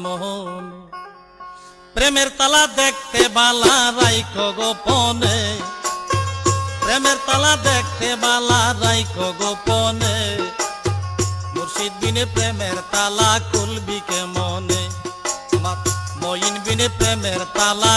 মোহনে প্রেমের তালা দেখতে বালা রাইখো গোপনে, প্রেমের তালা দেখতে বালা রাইখো গোপনে, মুর্শিদ বিনে প্রেমের তালা খুলবি কে মনে, মঈন বিনে প্রেমের তালা